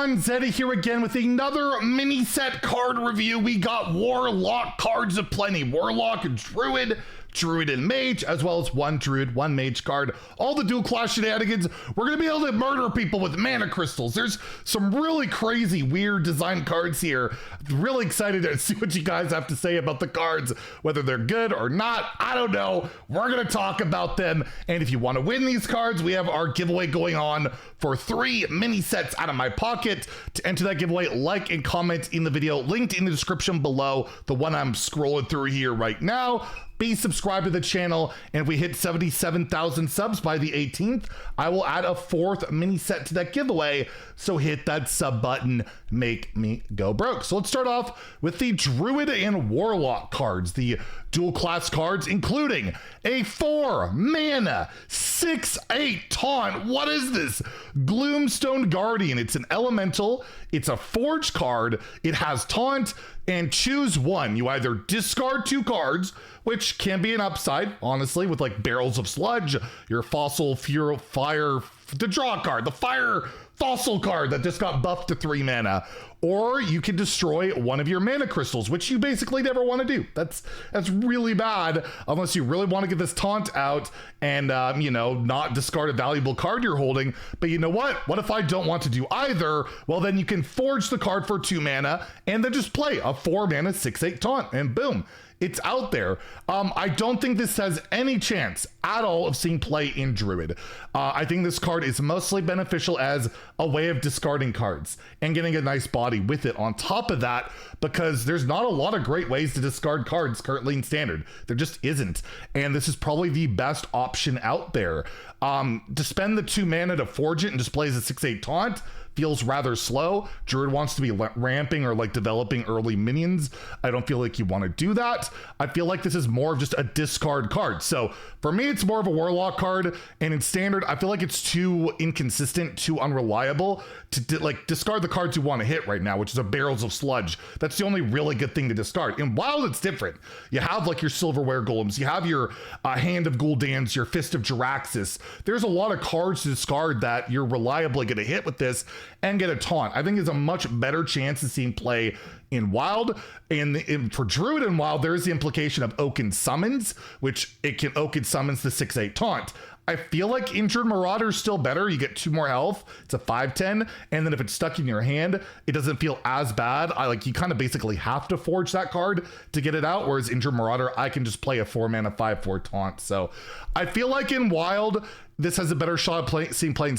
everyone, Zeddy here again with another mini set card review. We got Warlock cards aplenty. Warlock, Druid, Druid and Mage, as well as one Druid, one Mage card. All the dual class shenanigans. We're going to be able to murder people with mana crystals. There's some really crazy, weird design cards here. Really excited to see what you guys have to say about the cards, whether they're good or not. I don't know. We're going to talk about them. And if you want to win these cards, we have our giveaway going on for 3 mini sets out of my pocket. To enter that giveaway, like and comment in the video, linked in the description below, the one I'm scrolling through here right now. Be subscribed to the channel, and if we hit 77,000 subs by the 18th, I will add a 4th mini set to that giveaway. So hit that sub button, make me go broke. So let's start off with the Druid and Warlock cards, the dual class cards, including a 4 mana 6/8 taunt. What is this? Gloomstone Guardian. It's an elemental. It's a forge card. It has taunt, and choose one. You either discard 2 cards, which can be an upside, honestly, with like Barrels of Sludge, your Fossil Fuel Fire, the draw card, the Fire Fossil card that just got buffed to 3 mana. Or you can destroy one of your mana crystals, which you basically never want to do. That's really bad unless you really want to get this taunt out and, you know, not discard a valuable card you're holding. But you know what? What if I don't want to do either? Well, then you can forge the card for 2 mana and then just play a 4 mana 6/8 taunt and boom. It's out there. I don't think this has any chance at all of seeing play in Druid. I think this card is mostly beneficial as a way of discarding cards and getting a nice body with it on top of that, because there's not a lot of great ways to discard cards currently in Standard. There just isn't. And this is probably the best option out there. To spend the 2 mana to forge it and just play as a 6/8 taunt feels rather slow. Druid wants to be ramping or like developing early minions. I don't feel like you want to do that. I feel like this is more of just a discard card. So for me, it's more of a Warlock card, and in Standard, I feel like it's too inconsistent, too unreliable to like discard the cards you want to hit right now, which is a Barrels of Sludge. That's the only really good thing to discard. In Wild, it's different. You have like your Silverware Golems, you have your Hand of Gul'dans, your Fist of Jaraxxus. There's a lot of cards to discard that you're reliably going to hit with this and get a taunt. I think there's a much better chance of seeing play in Wild. And for Druid and Wild, there is the implication of Oaken Summons, which it can Oaken Summons the 6/8 taunt. I feel like Injured Marauder is still better. You get 2 more health. It's a 5/10. And then if it's stuck in your hand, it doesn't feel as bad. You kind of basically have to forge that card to get it out. Whereas Injured Marauder, I can just play a 4 mana 5/4 taunt. So I feel like in Wild, this has a better shot at seeing play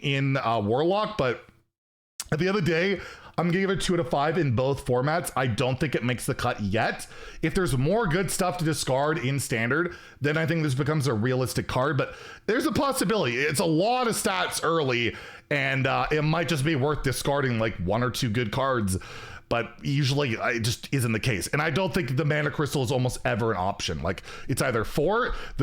in Warlock. But at the end of the day, I'm gonna give it 2 out of 5 in both formats. I don't think it makes the cut yet. If there's more good stuff to discard in Standard, then I think this becomes a realistic card, but there's a possibility. It's a lot of stats early, and it might just be worth discarding like 1 or 2 good cards, but usually it just isn't the case. And I don't think the mana crystal is almost ever an option. Like, it's either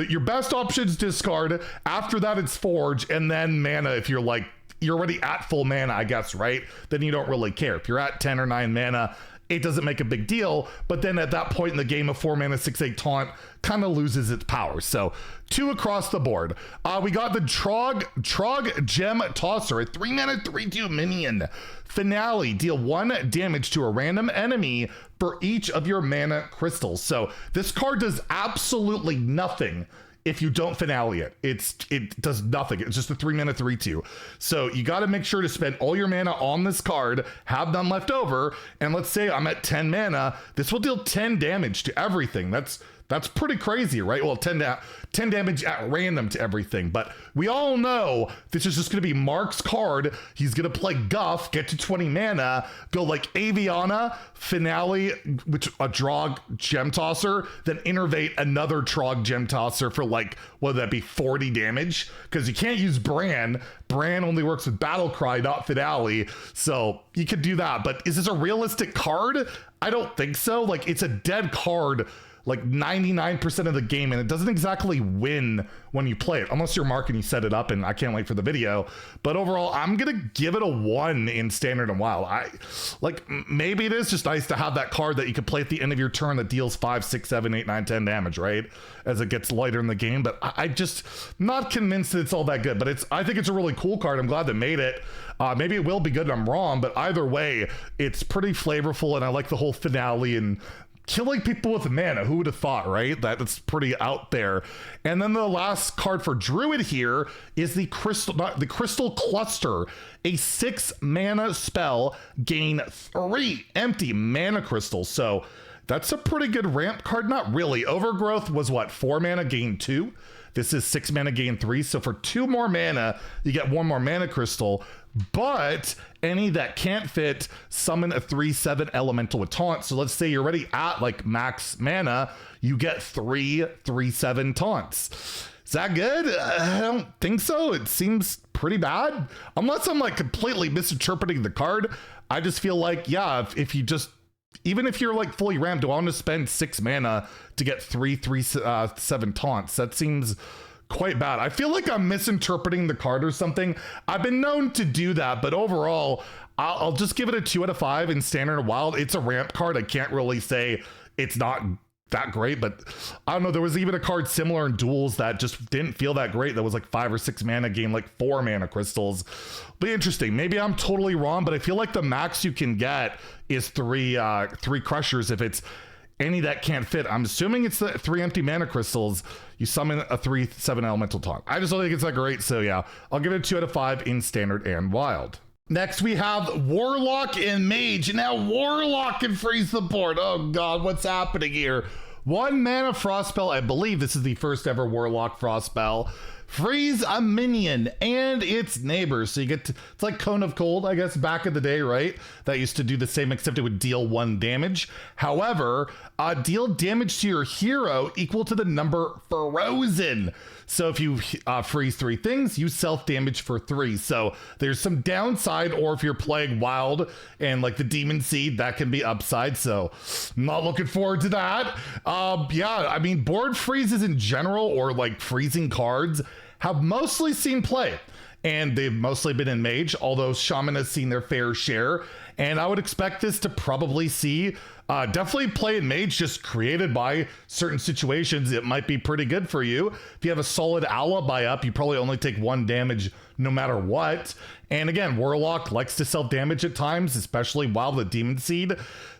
your best option is discard, after that it's forge, and then mana if you're like, you're already at full mana, I guess, right? Then you don't really care. If you're at 10 or 9 mana, it doesn't make a big deal. But then at that point in the game, a 4 mana 6/8 taunt kind of loses its power. So 2 across the board. We got the Trog Gem Tosser, a 3 mana 3/2 minion. Finale, deal 1 damage to a random enemy for each of your mana crystals. So this card does absolutely nothing if you don't finale it. It does nothing. It's just a 3 mana 3/2. So you got to make sure to spend all your mana on this card, have none left over, and let's say I'm at 10 mana, this will deal 10 damage to everything. That's pretty crazy, right? Well, 10 damage at random to everything. But we all know this is just going to be Mark's card. He's going to play Guff, get to 20 mana, go like Aviana, Finale, which a Trog Gem Tosser, then Innervate another Trog Gem Tosser for like, what would that be, 40 damage? Because you can't use Bran. Bran only works with Battlecry, not Finale. So you could do that. But is this a realistic card? I don't think so. Like, it's a dead card like 99% of the game, and it doesn't exactly win when you play it, unless you're Mark and you set it up, and I can't wait for the video. But overall, I'm gonna give it a 1 in Standard and Wild. Maybe it is just nice to have that card that you can play at the end of your turn that deals 5, 6, 7, 8, 9, 10 damage, right? As it gets lighter in the game, but I just not convinced that it's all that good. But I think it's a really cool card. I'm glad they made it. Maybe it will be good and I'm wrong, but either way, it's pretty flavorful, and I like the whole finale and killing people with mana. Who would have thought, right? That's pretty out there. And then the last card for Druid here is the Crystal Cluster, a 6 mana spell, gain 3 empty mana crystals. So that's a pretty good ramp card. Not really. Overgrowth was what, 4 mana, gain 2. This is 6 mana, gain 3. So for 2 more mana, you get 1 more mana crystal. But any that can't fit, summon a 3/7 elemental with taunt. So let's say you're already at like max mana, you get 3 3/7 taunts. Is that good? I don't think so. It seems pretty bad. Unless I'm like completely misinterpreting the card. I just feel like, yeah, if you just, even if you're like fully ramped, do I want to spend 6 mana to get 3 3/7 taunts? That seems quite bad. I feel like I'm misinterpreting the card or something. I've been known to do that, but overall, I'll just give it a 2 out of 5 in Standard and Wild. It's a ramp card. I can't really say it's not that great, but I don't know. There was even a card similar in Duels that just didn't feel that great. That was like 5 or 6 mana, gain like 4 mana crystals. Be interesting. Maybe I'm totally wrong, but I feel like the max you can get is 3 crushers if it's any that can't fit. I'm assuming it's the 3 empty mana crystals. You summon a 3/7 elemental taunt. I just don't think it's that great. So yeah, I'll give it a 2 out of 5 in Standard and Wild. Next, we have Warlock and Mage. Now, Warlock can freeze the board. Oh God, what's happening here? 1 mana frost spell. I believe this is the first ever Warlock frost spell. Freeze a minion and its neighbors. So you get to, it's like Cone of Cold, I guess, back in the day, right? That used to do the same, except it would deal 1 damage. However, deal damage to your hero equal to the number frozen. So if you freeze 3 things, you self-damage for 3. So there's some downside, or if you're playing Wild and like the Demon Seed, that can be upside. So I'm not looking forward to that. Yeah, I mean, board freezes in general, or like freezing cards, have mostly seen play. And they've mostly been in Mage, although Shaman has seen their fair share. And I would expect this to probably see definitely play in Mage, just created by certain situations. It might be pretty good for you. If you have a solid alibi up, you probably only take 1 damage no matter what. And again, Warlock likes to self-damage at times, especially while the Demon Seed.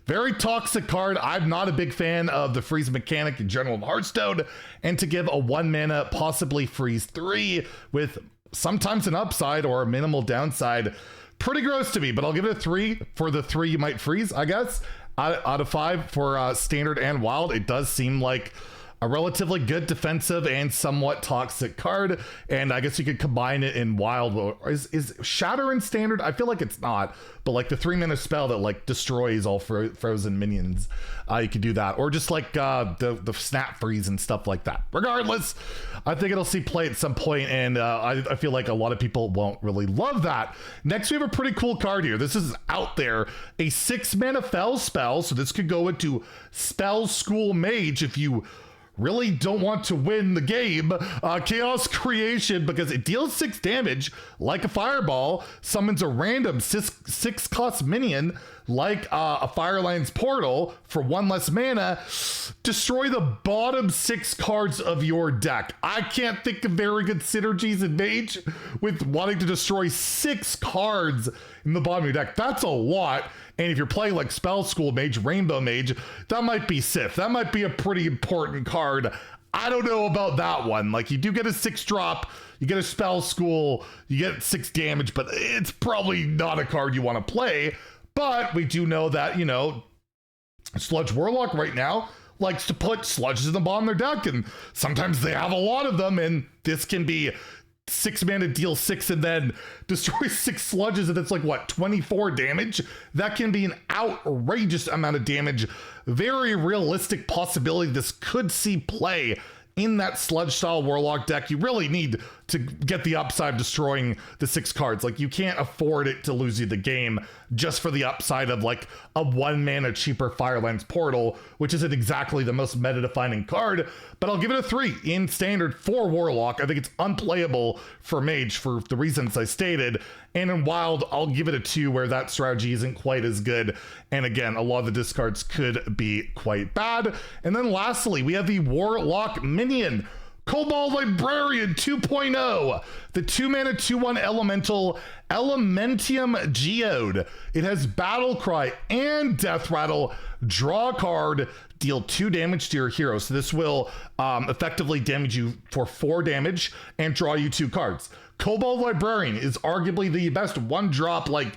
Very toxic card. I'm not a big fan of the freeze mechanic in general in Hearthstone. And to give a 1 mana, possibly freeze 3 with sometimes an upside or a minimal downside, pretty gross to me, but I'll give it a 3 for the 3 you might freeze, I guess. Out of 5 for Standard and Wild. It does seem like a relatively good defensive and somewhat toxic card, and I guess you could combine it in Wild. Is Shatter in Standard? I feel like it's not, but like the 3 mana spell that like destroys all frozen minions, you could do that, or just like the snap freeze and stuff like that. Regardless, I think it'll see play at some point, and I feel like a lot of people won't really love that. Next, we have a pretty cool card here. This is out there, a 6 mana Fel spell, so this could go into Spell School Mage if you really don't want to win the game. Chaos Creation, because it deals 6 damage like a fireball, summons a random 6 cost minion like a Fireline's Portal for 1 less mana. Destroy the bottom 6 cards of your deck. I can't think of very good synergies in Mage with wanting to destroy 6 cards in the bottom of your deck. That's a lot. And if you're playing like Spell School Mage, Rainbow Mage, that might be Sith. That might be a pretty important card. I don't know about that one. Like, you do get a 6 drop, you get a Spell School, you get 6 damage, but it's probably not a card you want to play. But we do know that, you know, Sludge Warlock right now likes to put sludges in the bottom of their deck, and sometimes they have a lot of them, and this can be 6 mana, deal 6, and then destroy 6 sludges, and it's like, what, 24 damage? That can be an outrageous amount of damage. Very realistic possibility this could see play in that sludge style Warlock deck. You really need to get the upside of destroying the 6 cards. Like, you can't afford it to lose you the game just for the upside of like a 1 mana cheaper Firelands Portal, which isn't exactly the most meta defining card, but I'll give it a 3 in standard for Warlock. I think it's unplayable for Mage for the reasons I stated, and in Wild I'll give it a 2 where that strategy isn't quite as good, and again, a lot of the discards could be quite bad. And then lastly, we have the Warlock minion, Kobold Librarian 2.0, the 2-mana 2/1 elemental Elementium Geode. It has Battle Cry and Death Rattle. Draw a card, deal 2 damage to your hero. So this will effectively damage you for 4 damage and draw you 2 cards. Kobold Librarian is arguably the best 1-drop like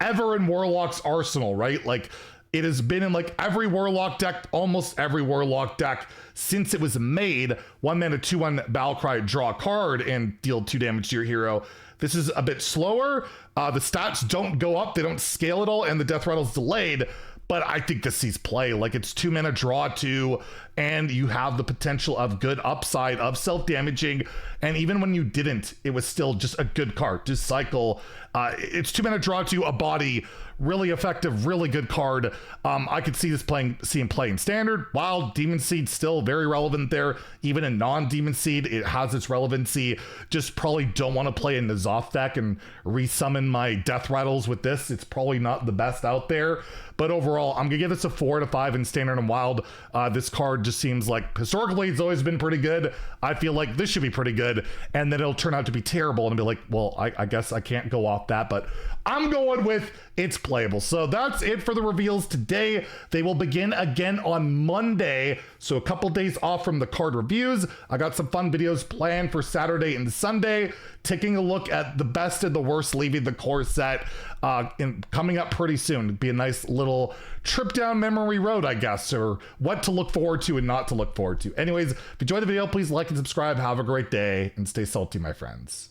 ever in Warlock's arsenal, right? Like, it has been in like every Warlock deck, almost every Warlock deck since it was made. 1 mana 2/1 Battle Cry, draw a card and deal 2 damage to your hero. This is a bit slower. The stats don't go up, they don't scale at all, and the Death Rattle's delayed. But I think this sees play. Like, it's 2 mana, draw 2, and you have the potential of good upside of self-damaging. And even when you didn't, it was still just a good card to cycle. It's 2 mana, draw 2, a body, really effective, really good card. I could see this seeing play in standard. Wild, Demon Seed still very relevant there. Even in non-Demon Seed, it has its relevancy. Just probably don't want to play a N'Zoth deck and resummon my Death Rattles with this. It's probably not the best out there. But overall, I'm gonna give this a 4 out of 5 in standard and Wild. This card just seems like, historically, it's always been pretty good. I feel like this should be pretty good, and then it'll turn out to be terrible, and be like, well, I guess I can't go off that, but I'm going with it's playable. So that's it for the reveals today. They will begin again on Monday, so a couple days off from the card reviews. I got some fun videos planned for Saturday and Sunday, taking a look at the best and the worst leaving the core set, coming up pretty soon. It'd be a nice little trip down memory road, I guess, or what to look forward to and not to look forward to. Anyways, if you enjoyed the video, please like and subscribe. Have a great day and stay salty, my friends.